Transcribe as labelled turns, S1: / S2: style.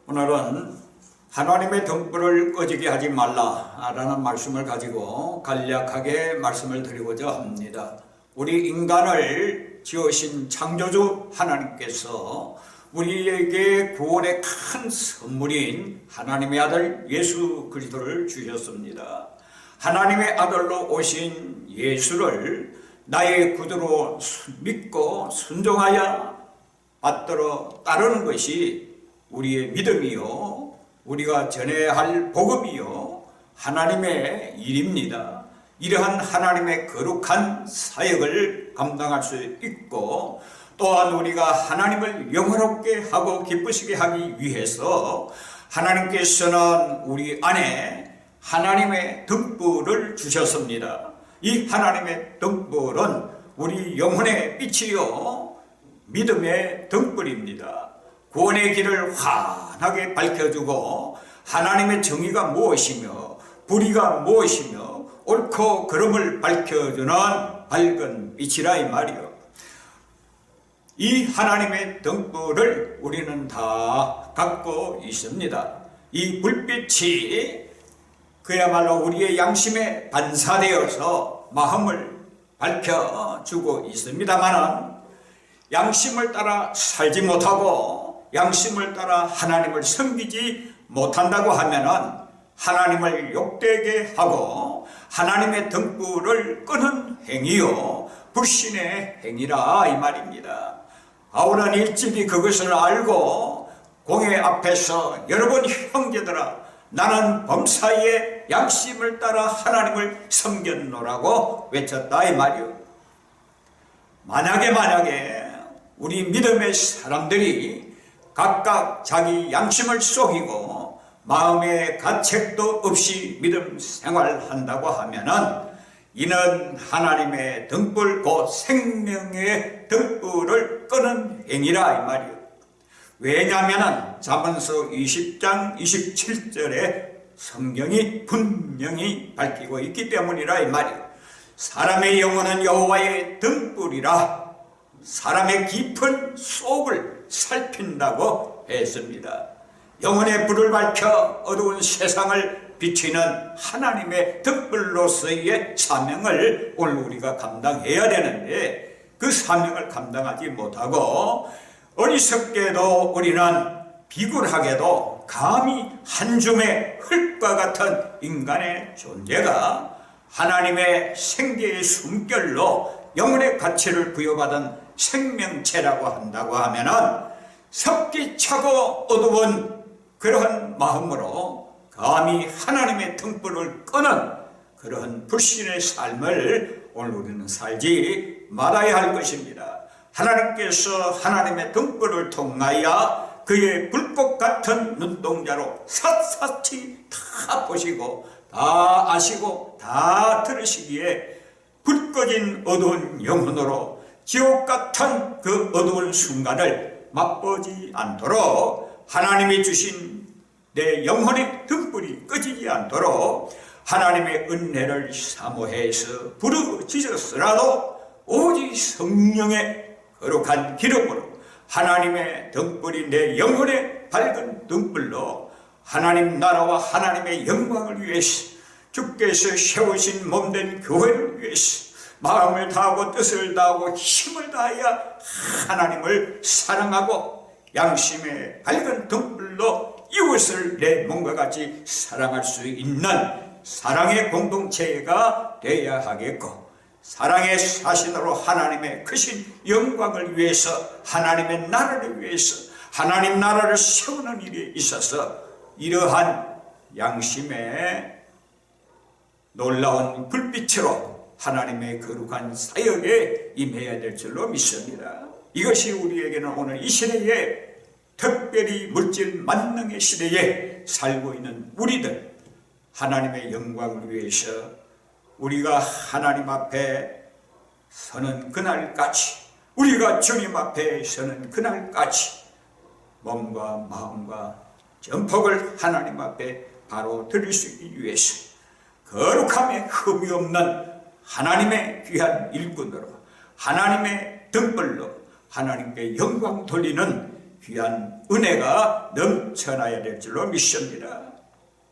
S1: 오늘은 하나님의 등불을 꺼지게 하지 말라라는 말씀을 가지고 간략하게 말씀을 드리고자 합니다. 우리 인간을 지으신 창조주 하나님께서 우리에게 구원의 큰 선물인 하나님의 아들 예수 그리스도를 주셨습니다. 하나님의 아들로 오신 예수를 나의 구주로 믿고 순종하여 받들어 따르는 것이 우리의 믿음이요, 우리가 전해야 할 복음이요, 하나님의 일입니다. 이러한 하나님의 거룩한 사역을 감당할 수 있고, 또한 우리가 하나님을 영화롭게 하고 기쁘시게 하기 위해서 하나님께서는 우리 안에 하나님의 등불을 주셨습니다. 이 하나님의 등불은 우리 영혼의 빛이요, 믿음의 등불입니다. 구원의 길을 환하게 밝혀주고 하나님의 정의가 무엇이며 불의가 무엇이며 옳고 그름을 밝혀주는 밝은 빛이라 이 말이요. 이 하나님의 등불을 우리는 다 갖고 있습니다. 이 불빛이 그야말로 우리의 양심에 반사되어서 마음을 밝혀주고 있습니다만, 양심을 따라 살지 못하고 양심을 따라 하나님을 섬기지 못한다고 하면은 하나님을 욕되게 하고 하나님의 등불을 끄는 행위요, 불신의 행위라 이 말입니다. 바울은 일찍이 그것을 알고 공회 앞에서 여러분 형제들아, 나는 범사에 양심을 따라 하나님을 섬겼노라고 외쳤다 이 말이요. 만약에 우리 믿음의 사람들이 각각 자기 양심을 속이고 마음의 가책도 없이 믿음 생활한다고 하면은 이는 하나님의 등불, 곧 생명의 등불을 끄는 행위라 이 말이요. 왜냐하면 잠언서 20장 27절에 성경이 분명히 밝히고 있기 때문이라 이 말이요. 사람의 영혼은 여호와의 등불이라 사람의 깊은 속을 살핀다고 했습니다. 영혼의 불을 밝혀 어두운 세상을 비치는 하나님의 등불로서의 사명을 오늘 우리가 감당해야 되는데, 그 사명을 감당하지 못하고 어리석게도 우리는 비굴하게도 감히 한 줌의 흙과 같은 인간의 존재가 하나님의 생계의 숨결로 영혼의 가치를 부여받은 생명체라고 한다고 하면은 섭기 차고 어두운 그러한 마음으로 감히 하나님의 등불을 끄는 그러한 불신의 삶을 오늘 우리는 살지 말아야 할 것입니다. 하나님께서 하나님의 등불을 통하여 그의 불꽃 같은 눈동자로 샅샅이 다 보시고 다 아시고 다 들으시기에 불 꺼진 어두운 영혼으로 지옥 같은 그 어두운 순간을 맛보지 않도록 하나님이 주신 내 영혼의 등불이 꺼지지 않도록 하나님의 은혜를 사모해서 부르짖었으라도 오직 성령의 거룩한 기름으로 하나님의 등불이 내 영혼의 밝은 등불로 하나님 나라와 하나님의 영광을 위해서 주께서 세우신 몸된 교회를 위해서 마음을 다하고 뜻을 다하고 힘을 다하여 하나님을 사랑하고 양심의 밝은 등불로 이웃을 내 몸과 같이 사랑할 수 있는 사랑의 공동체가 되어야 하겠고, 사랑의 사신으로 하나님의 크신 영광을 위해서, 하나님의 나라를 위해서 하나님 나라를 세우는 일에 있어서 이러한 양심의 놀라운 불빛으로 하나님의 거룩한 사역에 임해야 될 줄로 믿습니다. 이것이 우리에게는 오늘 이 시대에, 특별히 물질 만능의 시대에 살고 있는 우리들, 하나님의 영광을 위해서 우리가 하나님 앞에 서는 그날까지, 우리가 주님 앞에 서는 그날까지 몸과 마음과 전폭을 하나님 앞에 바로 드릴 수 있기 위해서 거룩함에 흠이 없는 하나님의 귀한 일꾼으로, 하나님의 등불로 하나님께 영광 돌리는 귀한 은혜가 넘쳐나야 될 줄로 믿습니다.